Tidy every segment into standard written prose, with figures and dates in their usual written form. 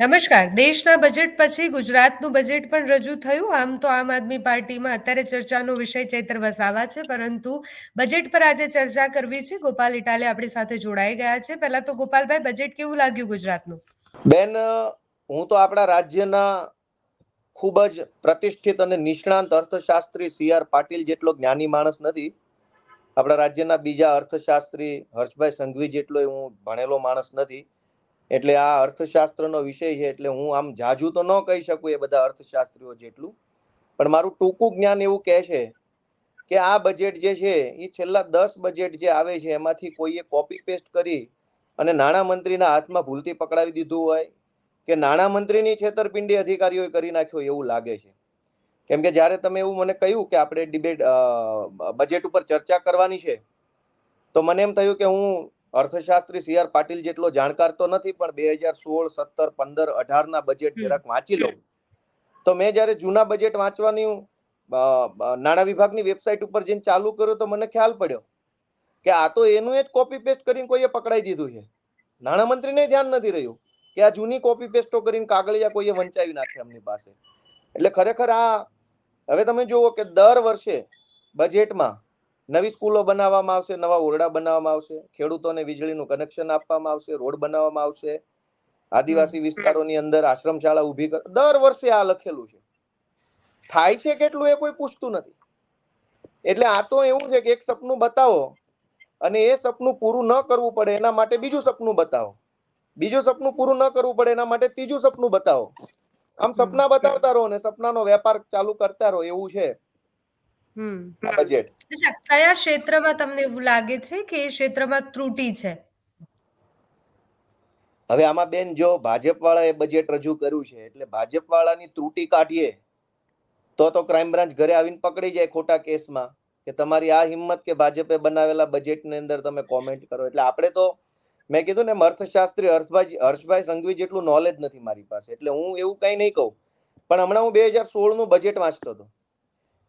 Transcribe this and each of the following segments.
નમસ્કાર. દેશના બજેટ પછી ગુજરાતનું બજેટ પણ રજૂ થયું. આમ તો આમ આદમી પાર્ટીમાં અત્યારે ચર્ચાનો વિષય ચૈત્ર વસાવા છે, પરંતુ બજેટ પર આજે ચર્ચા કરવી છે. ગોપાલ ઇટાલે આપણી સાથે જોડાઈ ગયા છે. પહેલા તો ગોપાલભાઈ, બજેટ કેવું લાગ્યું ગુજરાતનું? બેન, હું તો આપણા રાજ્યના ખૂબ જ પ્રતિષ્ઠિત અને નિષ્ણાંત અર્થશાસ્ત્રી સી.આર. પાટીલ જેટલો જ્ઞાની માણસ નથી. આપણા રાજ્યના બીજા અર્થશાસ્ત્રી હર્ષભાઈ સંઘવી જેટલો હું ભણેલો માણસ નથી. એટલે આ અર્થશાસ્ત્રનો વિષય છે, એટલે હું આમ જાજુ તો ન કહી શકું એ બધા અર્થશાસ્ત્રીઓ જેટલું, પણ મારું ટૂંકું જ્ઞાન એવું કહે છે કે આ બજેટ જે છે એ છેલ્લા 10 બજેટ જે આવે છે એમાંથી કોઈએ કોપી પેસ્ટ કરી અને નાણામંત્રીના હાથમાં ભૂલથી પકડાવી દીધું હોય કે નાણામંત્રીની છેતરપિંડી અધિકારીઓએ કરી નાખ્યો એવું લાગે છે. કેમ કે જ્યારે તમે એવું મને કહ્યું કે આપણે બજેટ ઉપર ચર્ચા કરવાની છે, તો મને એમ થયું કે હું અર્થશાસ્ત્રી સી.આર. પાટીલ જેટલો જાણકાર તો નથી, પણ 2016, 17, 15, 18ના બજેટ જરાક વાંચી લઉં. તો મેં જ્યારે જૂના બજેટ વાંચવાની નાણાં વિભાગની વેબસાઇટ ઉપર જઈને ચાલુ કર્યું તો મને ખ્યાલ પડ્યો કે આ તો એનું જ કોપી પેસ્ટ કરીને કોઈએ પકડાઈ દીધું છે. નાણામંત્રીને ધ્યાન નથી રહ્યું કે આ જૂની કોપી પેસ્ટો કરીને કાગળિયા કોઈએ વંચાવી નાખે એમની પાસે. એટલે ખરેખર આ હવે તમે જુઓ કે દર વર્ષે બજેટમાં નવી સ્કૂલો બનાવવામાં આવશે, નવા ઓરડા બનાવવામાં આવશે, ખેડૂતોને વીજળીનું કનેક્શન આપવામાં આવશે, રોડ બનાવવામાં આવશે, આદિવાસી વિસ્તારોની અંદર આશ્રમશાળા ઊભી કર. દર વર્ષે આ લખેલું છે. થાય છે કેટલું એ કોઈ પૂછતું નથી. એટલે આ તો એવું છે કે એક સપનું બતાવો અને એ સપનું પૂરું ન કરવું પડે એના માટે બીજું સપનું બતાવો, બીજું સપનું પૂરું ન કરવું પડે એના માટે ત્રીજું સપનું બતાવો. આમ સપના બતાવતા રહો ને સપનાનો વેપાર ચાલુ કરતા રહો, એવું છે બજેટ. અચ્છા, કયા ક્ષેત્રમાં તમને એવું લાગે છે કે એ ક્ષેત્રમાં ત્રુટી છે? હવે આમાં બેન, જો ભાજપ વાળાએ બજેટ રજૂ કર્યું છે એટલે ભાજપ વાળાની ત્રુટી કાઢીએ તો ક્રાઇમ બ્રાન્ચ ઘરે આવીને પકડી જાય ખોટા કેસમાં કે તમારી આ હિંમત કે ભાજપે બનાવેલા બજેટની અંદર તમે કોમેન્ટ કરો. એટલે આપણે તો મેં કીધું ને, અર્થશાસ્ત્રી હર્ષભાઈ સંઘવી જેટલું નોલેજ નથી મારી પાસે, એટલે હું એવું કઈ નહીં કહું. પણ હમણાં હું 2016નું બજેટ વાંચતો હતો.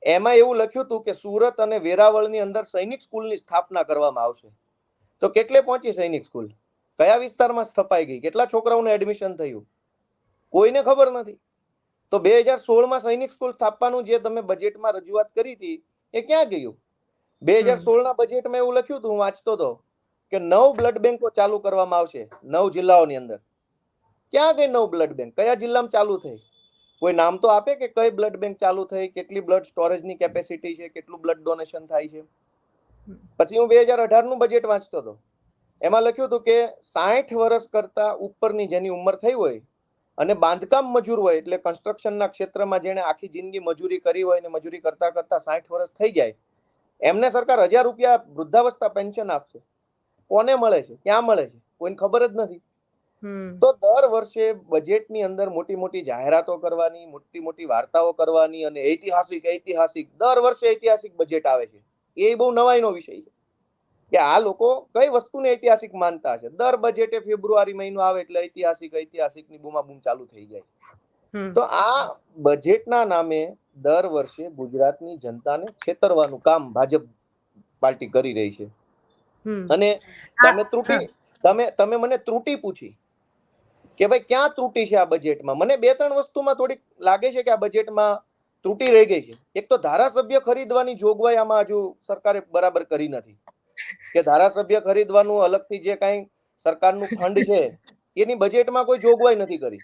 એમાં એવું લખ્યું હતું કે સુરત અને વેરાવળની અંદર સૈનિક સ્કૂલની સ્થાપના કરવામાં આવશે. તો કેટલે પહોંચી સૈનિક સ્કૂલ? કયા વિસ્તારમાં સ્થપાઈ ગઈ? કેટલા છોકરાઓને એડમિશન થયું? કોઈને ખબર નથી. તો 2016માં સૈનિક સ્કૂલ સ્થાપવાનું જે તમે બજેટમાં રજૂઆત કરી હતી એ ક્યાં ગયું? 2016ના બજેટમાં એવું લખ્યું હતું, હું વાંચતો હતો કે 9 બ્લડ બેંકો ચાલુ કરવામાં આવશે 9 જિલ્લાઓની અંદર. ક્યાં ગઈ 9 બ્લડ બેંક? કયા જિલ્લામાં ચાલુ થઈ? કોઈ નામ તો આપે કે કઈ બ્લડ બેંક ચાલુ થઈ, કેટલી બ્લડ સ્ટોરેજની કેપેસિટી છે, કેટલું બ્લડ ડોનેશન થાય છે. પછી હું 2018નું બજેટ વાંચતો હતો. એમાં લખ્યું હતું કે 60 વર્ષ કરતા ઉપરની જેની ઉંમર થઈ હોય અને બાંધકામ મજૂર હોય, એટલે કન્સ્ટ્રક્શનના ક્ષેત્રમાં જેને આખી જિંદગી મજૂરી કરી હોય અને મજૂરી કરતા કરતા 60 વર્ષ થઈ જાય, એમને સરકાર 1000 રૂપિયા વૃદ્ધાવસ્થા પેન્શન આપશે. કોને મળે છે? ક્યાં મળે છે? કોઈને ખબર જ નથી. તો દર વર્ષે બજેટની અંદર મોટી મોટી જાહેરાતો કરવાની, મોટી મોટી વાર્તાઓ કરવાની અને ઐતિહાસિક દર વર્ષે ઐતિહાસિક બજેટ આવે છે. એ બહુ નવાઈનો વિષય છે કે આ લોકો કઈ વસ્તુને ઐતિહાસિક માનતા છે. દર બજેટે ફેબ્રુઆરી મહિનો આવે એટલે ઐતિહાસિકની બૂમાબૂમ ચાલુ થઈ જાય. તો આ બજેટના નામે દર વર્ષે ગુજરાતની જનતાને છેતરવાનું કામ ભાજપ પાર્ટી કરી રહી છે. અને તમે મને ત્રુટી પૂછી કે ભાઈ ક્યાં ત્રુટી છે આ બજેટમાં. મને 2-3 વસ્તુમાં થોડીક લાગે છે કે આ બજેટમાં ત્રુટી રહી ગઈ છે. એક તો ધારાસભ્ય ખરીદવાની જોગવાઈ આમાં હજુ સરકારે બરાબર કરી નથી કે ધારાસભ્ય ખરીદવાનું અલગથી જે કઈ સરકારનું ફંડ છે એની બજેટમાં કોઈ જોગવાઈ નથી કરી.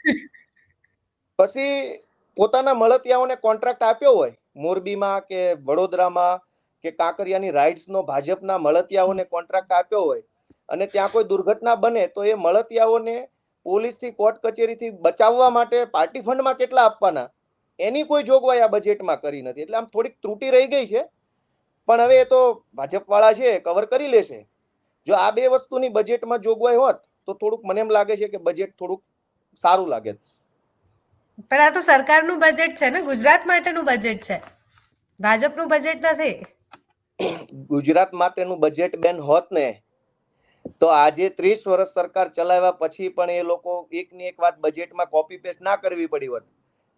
પછી પોતાના મળતિયાઓને કોન્ટ્રાક્ટ આપ્યો હોય મોરબીમાં કે વડોદરામાં કે કાંકરિયાની રાઇટ્સનો ભાજપના મળતિયાઓને કોન્ટ્રાક્ટ આપ્યો હોય અને ત્યાં કોઈ દુર્ઘટના બને તો એ મળતિયાઓને પોલીસથી, કોર્ટ કચેરીથી બચાવવા માટે પાર્ટી ફંડમાં કેટલા આપવાના એની કોઈ જોગવાઈ આ બજેટમાં કરી નથી. એટલે આમ થોડીક ત્રુટી રહી ગઈ છે, પણ હવે એ તો ભાજપ વાળા છે કવર કરી લેશે. જો આ 2 વસ્તુની બજેટમાં જોગવાઈ હોત તો થોડુંક મને એમ લાગે છે કે બજેટ થોડુંક સારું લાગે. પણ આ તો સરકારનું બજેટ છે ને, ગુજરાત માટેનું બજેટ છે, ભાજપનું બજેટ નથી. ગુજરાત માટેનું બજેટ બેન હોત ને તો આજે 30 વર્ષ સરકાર ચલાવ્યા પછી પણ એ લોકો એકની એક વાત બજેટમાં કોપી પેસ્ટ ના કરવી પડી હોત.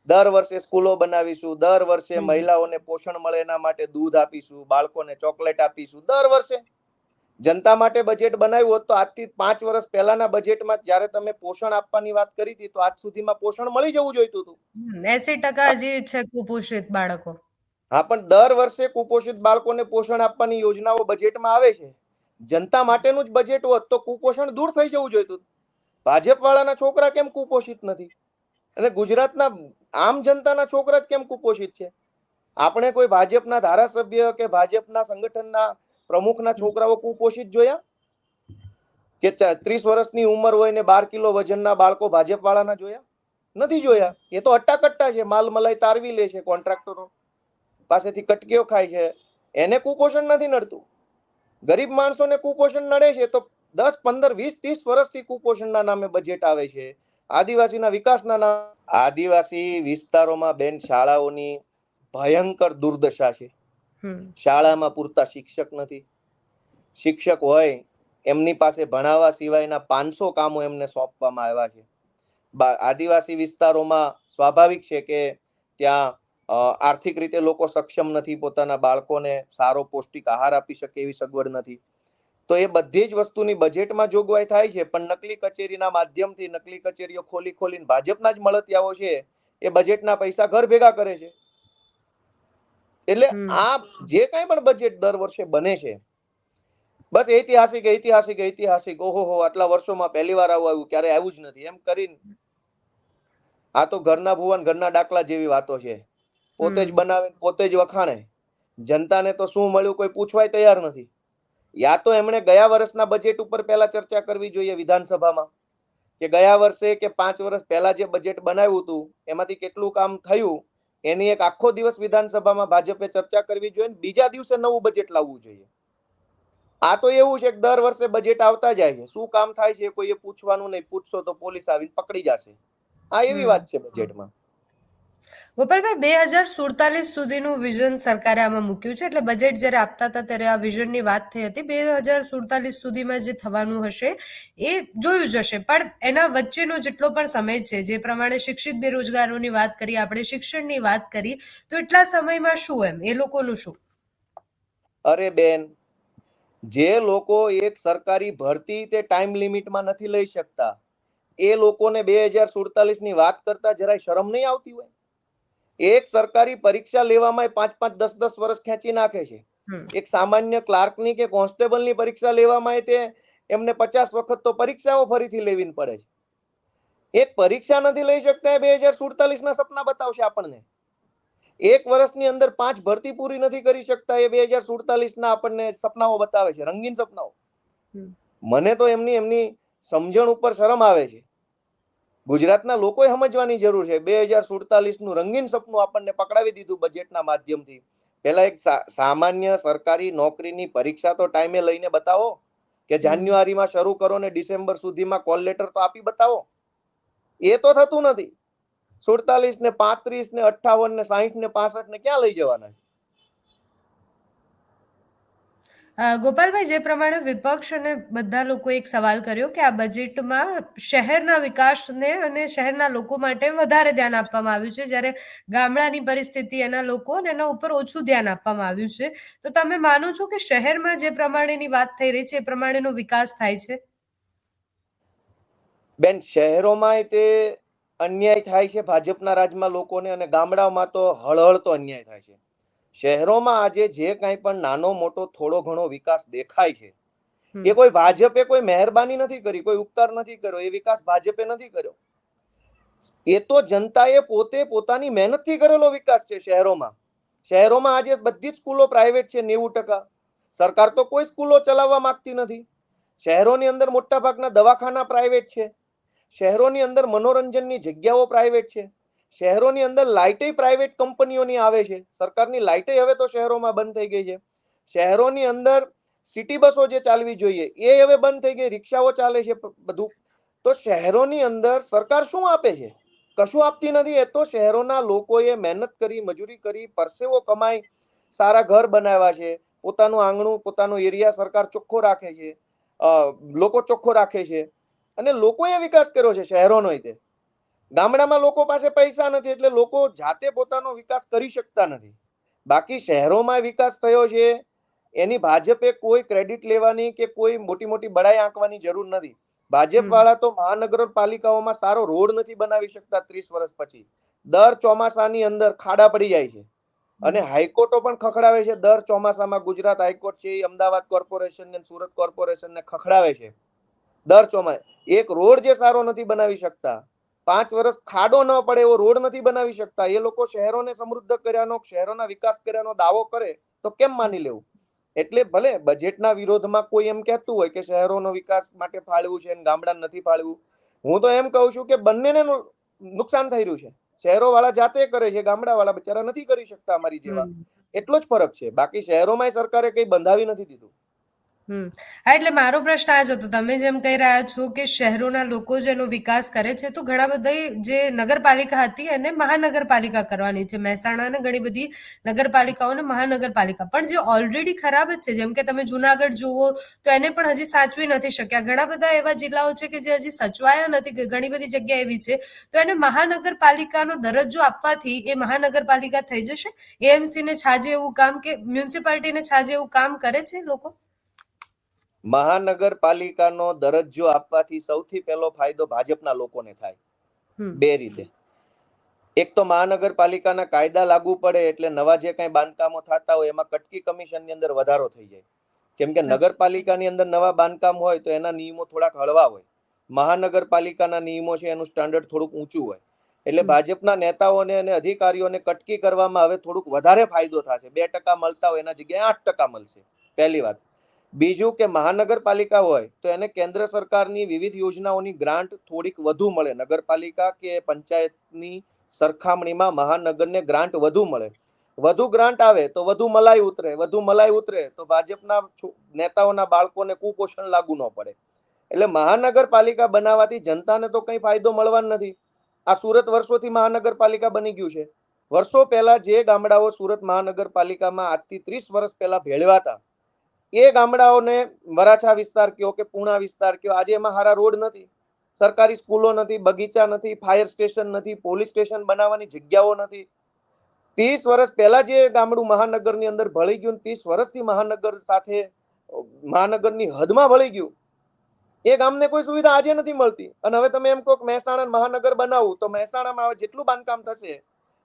દર વર્ષે સ્કૂલો બનાવીશું, દર વર્ષે મહિલાઓને પોષણ મળે એના માટે દૂધ આપીશું, બાળકોને ચોકલેટ આપીશું, દર વર્ષે જનતા માટે બજેટ બનાવ્યું હોત તો આજથી 5 વર્ષ પહેલાના બજેટમાં જ્યારે તમે પોષણ આપવાની વાત કરી હતી તો આજ સુધીમાં પોષણ મળી જવું જોઈતું હતું. 80% હજી છે કુપોષિત બાળકો. હા, પણ દર વર્ષે કુપોષિત બાળકોને પોષણ આપવાની યોજનાઓ બજેટમાં આવે છે. જનતા માટેનું જ બજેટ હોત તો કુપોષણ દૂર થઈ જવું જોઈતું. ભાજપ વાળાના છોકરા કેમ કુપોષિત નથી અને ગુજરાતના આમ જનતાના છોકરા જ કેમ કુપોષિત છે? આપણે કોઈ ભાજપના ધારાસભ્ય કે ભાજપના સંગઠનના પ્રમુખના છોકરાઓ કુપોષિત જોયા કે 30 વર્ષની ઉંમર હોય ને 12 કિલો વજનના બાળકો ભાજપ વાળાના જોયા? નથી જોયા. એ તો અટ્ટાકટ્ટા છે, માલ મલાઈ તારવી લે છે, કોન્ટ્રાક્ટરો પાસેથી કટકીઓ ખાય છે, એને કુપોષણ નથી નડતું. ગરીબ માણસોને કુપોષણ નડે છે તો 10, 15, 20, 30 વર્ષથી કુપોષણના નામે બજેટ આવે છે. આદિવાસીના વિકાસના નામે આદિવાસી વિસ્તારોમાં બેન શાળાઓની ભયંકર દુર્દશા છે. શાળામાં પૂરતા શિક્ષક નથી. શિક્ષક હોય એમની પાસે ભણાવવા સિવાયના 500 કામો એમને સોંપવામાં આવ્યા છે. આદિવાસી વિસ્તારોમાં સ્વાભાવિક છે કે ત્યાં આર્થિક રીતે લોકો સક્ષમ નથી, પોતાના બાળકોને સારો પૌષ્ટિક આહાર આપી શકે એવી સગવડ નથી. તો એ બધી જ વસ્તુની બજેટમાં જોગવાઈ થાય છે, પણ નકલી કચેરીના માધ્યમથી નકલી કચેરીઓ ખોલીને ભાજપના જ મળતિયાઓ છે એ બજેટના પૈસા ઘર ભેગા કરે છે. એટલે આ જે કઈ પણ બજેટ દર વર્ષે બને છે બસ ઐતિહાસિક ઓહો આટલા વર્ષોમાં પહેલી વાર આવું આવ્યું, ક્યારે આવ્યું જ નથી એમ કરીને આ તો ઘરના ભુવન ઘરના ડાકલા જેવી વાતો છે. પોતે જ બનાવે, પોતે જ વખાણે. જનતાને તો શું મળ્યું કોઈ પૂછવાય તૈયાર નથી. યા તો એમણે ગયા વર્ષના બજેટ ઉપર પહેલા ચર્ચા કરવી જોઈએ વિધાનસભામાં કે ગયા વર્ષે કે 5 વર્ષ પહેલા જે બજેટ બનાવ્યું હતું એમાંથી કેટલું કામ થયું, એની એક આખો દિવસ વિધાનસભામાં ભાજપે ચર્ચા કરવી જોઈએ, બીજા દિવસે નવું બજેટ લાવવું જોઈએ. આ તો એવું છે કે દર વર્ષે બજેટ આવતા જાય છે, શું કામ થાય છે કોઈએ પૂછવાનું નહીં, પૂછશો તો પોલીસ આવીને પકડી જશે. આ એવી વાત છે બજેટમાં. ગોપાલભાઈ, 2047 સુધીનું વિઝન સરકારે આમાં મૂક્યું છે. એટલે બજેટ જ્યારે આપતા હતા ત્યારે આ વિઝનની વાત થઈ હતી. 2047 સુધીમાં જે થવાનું હશે એ જોયું જશે, પણ એના વચ્ચેનો જેટલો પણ સમય છે, જે પ્રમાણે શિક્ષિત બેરોજગારોની વાત કરી, આપણે શિક્ષણની વાત કરી, તો એટલા સમયમાં શું એમ એ લોકોનું શું? અરે બેન, જે લોકો એક સરકારી ભરતી તે ટાઈમ લિમિટમાં નથી લઈ શકતા એ લોકોને 2047 ની વાત કરતા જરાય શરમ નહીં આવતી હોય? એક સરકારી પરીક્ષા લેવામાં 5-5, 10-10 વર્ષ ખેંચી નાખે છે. એક સામાન્ય ક્લાર્કની કે કોન્સ્ટેબલની પરીક્ષા લેવામાં તે એમને 50 વખત તો પરીક્ષાઓ ફરીથી લેવી પડે છે. એક પરીક્ષા નથી લઈ શકતા એ 2047 ના સપના બતાવશે આપણને. એક વર્ષની અંદર 5 ભરતી પૂરી નથી કરી શકતા એ 2047 ના આપણને સપનાઓ બતાવે છે, રંગીન સપનાઓ. મને તો એમની સમજણ ઉપર શરમ આવે છે. ગુજરાતના લોકોએ સમજવાની જરૂર છે. 2047 નું રંગીન સપનું આપણને પકડાવી દીધું બજેટના માધ્યમથી. પહેલા એક સામાન્ય સરકારી નોકરીની પરીક્ષા તો ટાઈમે લઈને બતાવો કે જાન્યુઆરીમાં શરૂ કરો ને ડિસેમ્બર સુધીમાં કોલ લેટર તો આપી બતાવો. એ તો થતું નથી. 47 ને 35 ને 58 ને 60 ને 65 ને ક્યાં લઈ જવાના? ગોપાલભાઈ, જે પ્રમાણે વિપક્ષ અને બધા લોકો એક સવાલ કર્યો કે આ બજેટમાં શહેરના વિકાસને અને શહેરના લોકો માટે વધારે ધ્યાન આપવામાં આવ્યું છે, જ્યારે ગામડાની પરિસ્થિતિ, એના લોકો અને એના ઉપર ઓછું ધ્યાન આપવામાં આવ્યું છે. તો તમે માનો છો કે શહેરમાં જે પ્રમાણેની વાત થઈ રહી છે એ પ્રમાણેનો વિકાસ થાય છે? બેન, શહેરોમાં તે અન્યાય થાય છે ભાજપના રાજમાં લોકોને, અને ગામડાઓમાં તો હળહળતો અન્યાય થાય છે. શહેરોમાં આજે જે કાંઈ પણ નાનો મોટો થોડો ઘણો વિકાસ દેખાય છે એ કોઈ ભાજપે કોઈ મહેરબાની નથી કરી, કોઈ ઉપકાર નથી કર્યો, એ વિકાસ ભાજપે નથી કર્યો. એ તો જનતાએ પોતે પોતાની મહેનતથી કરેલો વિકાસ છે. શહેરોમાં આજે બધી જ સ્કૂલો પ્રાઇવેટ છે 90%. સરકાર તો કોઈ સ્કૂલો ચલાવવા માંગતી નથી. શહેરોની અંદર મોટા ભાગના દવાખાના પ્રાઇવેટ છે. શહેરોની અંદર મનોરંજનની જગ્યાઓ પ્રાઇવેટ છે. શહેરોની અંદર લાઇટે પ્રાઇવેટ કંપનીઓની આવે છે. સરકારની લાઇટે હવે તો શહેરોમાં બંધ થઈ ગઈ છે. શહેરોની અંદર સિટી બસો જે ચાલવી જોઈએ એ હવે બંધ થઈ ગઈ, રિક્ષાઓ ચાલે છે બધું. તો શહેરોની અંદર સરકાર શું આપે છે? કશું આપતી નથી. એ તો શહેરોના લોકોએ મહેનત કરી, મજૂરી કરી, પરસેવો કમાઈ, સારા ઘર બનાવ્યા છે. પોતાનું આંગણું, પોતાનો એરિયા સરકાર ચોખ્ખો રાખે છે, લોકો ચોખ્ખો રાખે છે, અને લોકોએ વિકાસ કર્યો છે શહેરોનો. ગામડામાં લોકો પાસે પૈસા નથી એટલે લોકો જાતે પોતાનો વિકાસ કરી શકતા નથી. બાકી શહેરોમાં વિકાસ થયો છે. એની ભાજપે કોઈ ક્રેડિટ લેવાની કે કોઈ મોટી મોટી બડાઈ આંકવાની જરૂર નથી. ભાજપ વાળા તો મહાનગરપાલિકાઓમાં સારો રોડ નથી બનાવી શકતા 30 વર્ષ પછી. દર ચોમાસાની અંદર ખાડા પડી જાય છે અને હાઈકોર્ટો પણ ખખડાવે છે. દર ચોમાસામાં ગુજરાત હાઈકોર્ટ છે, અમદાવાદ કોર્પોરેશન ને સુરત કોર્પોરેશન ને ખખડાવે છે. દર ચોમાસે એક રોડ જે સારો નથી બનાવી શકતા, 5 વર્ષ ખાડો ન પડે એવો રોડ નથી બનાવી શકતા. એ લોકો શહેરોને સમૃદ્ધ કર્યાનો, શહેરોના વિકાસ કર્યાનો દાવો કરે તો કેમ માની લેવું? એટલે ભલે બજેટના વિરોધમાં કોઈ એમ કહેતું હોય કે શહેરોનો વિકાસ માટે ફાળવું છે અને ગામડાને નથી ફાળવું, હું તો એમ કહું છું કે બંનેને નુકસાન થઈ રહ્યું છે. શહેરો વાળા જાતે કરે છે, ગામડા વાળા બિચારા નથી કરી શકતા અમારી જેવા. એટલો જ ફરક છે. બાકી શહેરોમાં સરકારે કઈ બંધાવી નથી દીધું. હા, એટલે મારો પ્રશ્ન આ જ હતો. તમે જેમ કહી રહ્યા છો કે શહેરોના લોકો જેનો વિકાસ કરે છે, તો ઘણા બધા જે નગરપાલિકા હતી એને મહાનગરપાલિકા કરવાની છે. મહેસાણાને ઘણી બધી નગરપાલિકાઓને મહાનગરપાલિકા, પણ જે ઓલરેડી ખરાબ જ છે, જેમ કે તમે જુનાગઢ જુઓ તો એને પણ હજી સાચવી નથી શક્યા. ઘણા બધા એવા જિલ્લાઓ છે કે જે હજી સચવાયા નથી, ઘણી બધી જગ્યા એવી છે. તો એને મહાનગરપાલિકાનો દરજ્જો આપવાથી એ મહાનગરપાલિકા થઈ જશે? એએમસી ને છાજે એવું કામ કે મ્યુનિસિપાલિટીને છાજે એવું કામ કરે છે લોકો? મહાનગરપાલિકાનો દરજ્જો આપવાથી સૌથી પહેલો ફાયદો ભાજપના લોકોને થાય. બે રીતે. એક તો મહાનગરપાલિકાના કાયદા લાગુ પડે એટલે નવા જે કઈ બાંધકામો થતા હોય એમાં કટકી કમિશનની અંદર વધારો થઈ જાય. કેમ કે નગરપાલિકાની અંદર નવા બાંધકામ હોય તો એના નિયમો થોડાક હળવા હોય. મહાનગરપાલિકાના નિયમો છે એનું સ્ટાન્ડર્ડ થોડુંક ઊંચું હોય. એટલે ભાજપના નેતાઓને અને અધિકારીઓને કટકી કરવામાં હવે થોડુંક વધારે ફાયદો થશે. 2% મળતા હોય એના જગ્યાએ 8% મળશે. પહેલી વાત. બીજું કે મહાનગરપાલિકા હોય તો એને કેન્દ્ર સરકારની વિવિધ યોજનાઓની ગ્રાન્ટ થોડીક વધુ મળે. નગરપાલિકા કે પંચાયતની સરખામણીમાં મહાનગરને ગ્રાન્ટ વધુ મળે. વધુ ગ્રાન્ટ આવે તો વધુ મલાઈ ઉતરે. વધુ મલાઈ ઉતરે તો ભાજપના નેતાઓના બાળકોને કુપોષણ લાગુ ન પડે. એટલે મહાનગરપાલિકા બનાવવાથી જનતાને તો કઈ ફાયદો મળવાનો નથી. આ સુરત વર્ષોથી મહાનગરપાલિકા બની ગયું છે. વર્ષો પહેલા જે ગામડાઓ સુરત મહાનગરપાલિકામાં આજથી 30 વર્ષ પહેલા ભેળવા હતા, એ ગામડાઓને વરાછા વિસ્તાર કયો કે પૂણા વિસ્તાર કયો, આજે એમાં સારા રોડ નથી, સરકારી સ્કૂલો નથી, બગીચા નથી, ફાયર સ્ટેશન નથી, પોલીસ સ્ટેશન બનાવવાની જગ્યાઓ નથી. 30 વર્ષ પહેલા જે ગામડું મહાનગરની અંદર ભળી ગયું, 30 વર્ષથી મહાનગર સાથે મહાનગરની હદમાં ભળી ગયું, એ ગામને કોઈ સુવિધા આજે નથી મળતી. અને હવે તમે એમ કહો કે મહેસાણા મહાનગર બનાવવું, તો મહેસાણામાં જેટલું બાંધકામ થશે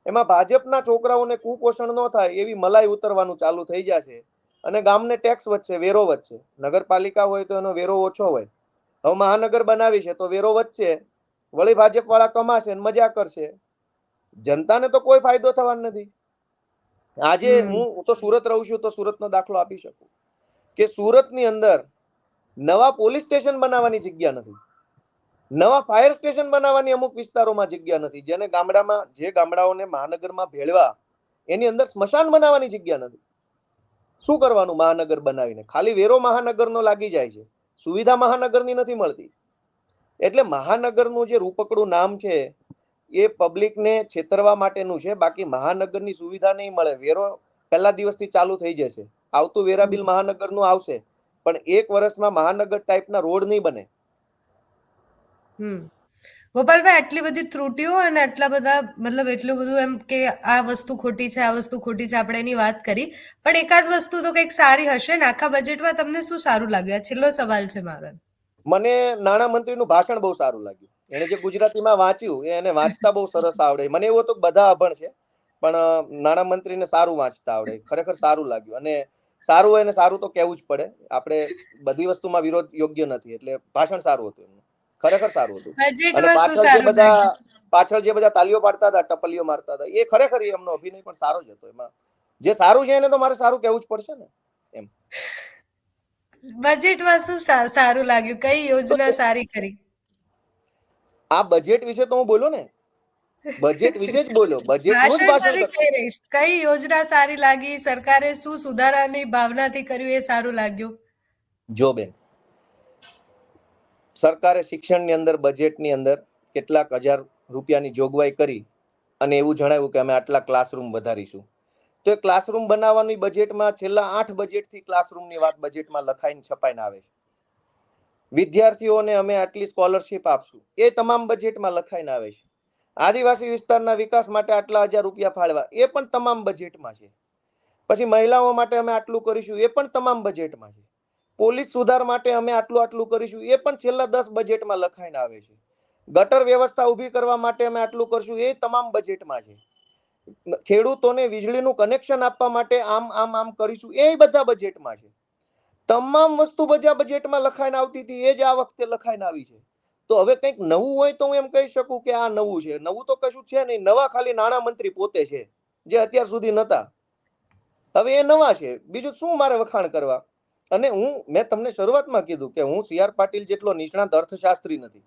એમાં ભાજપના છોકરાઓને કુપોષણ ન થાય એવી મલાઈ ઉતરવાનું ચાલુ થઈ જશે અને ગામને ટેક્સ વધશે, વેરો વધશે. નગરપાલિકા હોય તો એનો વેરો ઓછો હોય. હવે મહાનગર બનાવી છે તો વેરો વધશે, વળી ભાજપ વાળા કમાશે મજા કરશે. જનતાને તો કોઈ ફાયદો થવાનો નથી. આજે હું તો સુરત રહું છું તો સુરતનો દાખલો આપી શકું કે સુરતની અંદર નવા પોલીસ સ્ટેશન બનાવવાની જગ્યા નથી, નવા ફાયર સ્ટેશન બનાવવાની અમુક વિસ્તારોમાં જગ્યા નથી. જેને ગામડામાં, જે ગામડાઓને મહાનગરમાં ભેળવા એની અંદર સ્મશાન બનાવવાની જગ્યા નથી. શું કરવાનું મહાનગર બનાવીને? ખાલી વેરો મહાનગરનો લાગી જાય છે, સુવિધા મહાનગરની નથી મળતી. એટલે મહાનગરનું જે રૂપકડું નામ છે એ પબ્લિકને છેતરવા માટેનું છે. બાકી મહાનગરની સુવિધા નહીં મળે. વેરો પહેલા દિવસથી ચાલુ થઈ જશે. આવતું વેરા બિલ મહાનગરનું આવશે, પણ 1 વર્ષમાં મહાનગર ટાઈપના રોડ નહીં બને. ગોપાલભાઈ, આટલી બધી ત્રુટીઓ અને આટલા બધા મતલબ એટલું બધું એમ કે આ વસ્તુ ખોટી છે, આ વસ્તુ ખોટી છે, આપણે એની વાત કરી, પણ એકાદ વસ્તુ તો કંઈક સારી હશે ને? આખા બજેટમાં તમને શું સારું લાગ્યું? આ છેલ્લો સવાલ છે મારો. મને નાણામંત્રીનું ભાષણ બહુ સારું લાગ્યું. એને જે ગુજરાતીમાં વાંચ્યું એને વાંચતા બહુ સરસ આવડે. મને એવું હતું કે બધા અભણ છે, પણ નાણામંત્રીને સારું વાંચતા આવડે. ખરેખર સારું લાગ્યું. અને સારું હોય ને સારું તો કહેવું જ પડે. આપણે બધી વસ્તુમાં વિરોધ યોગ્ય નથી. એટલે ભાષણ સારું હતું એમનું, ખરેખર સારું હતું. અને પાછળ જે બધા તાલીઓ પાડતા હતા, ટપલીઓ મારતા હતા, એ ખરેખર એમનો અભિનય પણ સારો જ હતો. એમાં જે સારું છે એને તો મારે સારું કહેવું જ પડશે ને. એમ બજેટમાં શું સારું લાગ્યું? કઈ યોજના સારી કરી? આ બજેટ વિશે તો હું બોલ્યો ને, બજેટ વિશે જ બોલ્યો. બજેટનું જ ભાષણ કહી રહીશ. કઈ યોજના સારી લાગી? સરકારે શું સુધારાની ભાવનાથી કર્યું એ સારું લાગ્યું? જો બેન, સરકારે શિક્ષણની અંદર બજેટની અંદર કેટલાક હજાર રૂપિયાની જોગવાઈ કરી અને એવું જણાવ્યું કે અમે આટલા ક્લાસરૂમ વધારીશું. તો એ ક્લાસરૂમ બનાવવાની બજેટમાં છેલ્લા 8 બજેટથી ક્લાસરૂમની વાત બજેટમાં લખાઈને છપાઈને આવે છે. વિદ્યાર્થીઓને અમે આટલી સ્કોલરશીપ આપશું, એ તમામ બજેટમાં લખાઈને આવે છે. આદિવાસી વિસ્તારના વિકાસ માટે આટલા 1000 રૂપિયા ફાળવા, એ પણ તમામ બજેટમાં છે. પછી મહિલાઓ માટે અમે આટલું કરીશું, એ પણ તમામ બજેટમાં છે. પોલીસ સુધાર માટે અમે આટલું કરીશું, એ પણ છેલ્લા 10 બજેટમાં લખાઈને આવે છે. ગટર વ્યવસ્થા ઊભી કરવા માટે અમે આટલું કરશું, એ તમામ બજેટમાં છે. ખેડૂતોને વીજળીનું કનેક્શન આપવા માટે આમ કરીશું, એ બધા બજેટમાં છે. તમામ વસ્તુ બધા બજેટમાં લખાઈને આવતી હતી, એ જ આ વખતે લખાઈને આવી છે. તો હવે કંઈક નવું હોય તો હું એમ કહી શકું કે આ નવું છે. નવું તો કશું છે નહીં. નવા ખાલી નાણામંત્રી પોતે છે, જે અત્યાર સુધી નતા. હવે એ નવા છે. બીજું શું મારે વખાણ કરવા? અને મેં તમને શરૂઆતમાં કીધું કે હું સી આર પાટીલ જેટલો નિષ્ણાત અર્થશાસ્ત્રી નથી.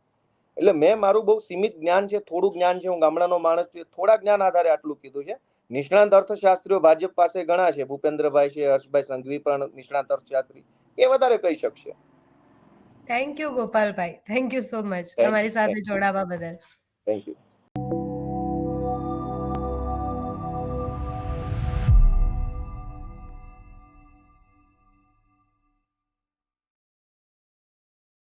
એટલે મેં મારું બહુ સીમિત જ્ઞાન છે, થોડું જ્ઞાન છે. હું ગામડાનો માણસ છું, થોડા જ્ઞાન આધારે આટલું કીધું છે. નિષ્ણાત અર્થશાસ્ત્રીઓ ભાજપ પાસે ઘણા છે. ભૂપેન્દ્રભાઈ છે, હર્ષભાઈ સંઘવી પણ નિષ્ણાત અર્થશાસ્ત્રી, એ વધારે કહી શકશે. Thank you Gopalbhai, thank you so much Thank અમારી you. સાથે જોડાવા બદલ. Thank you.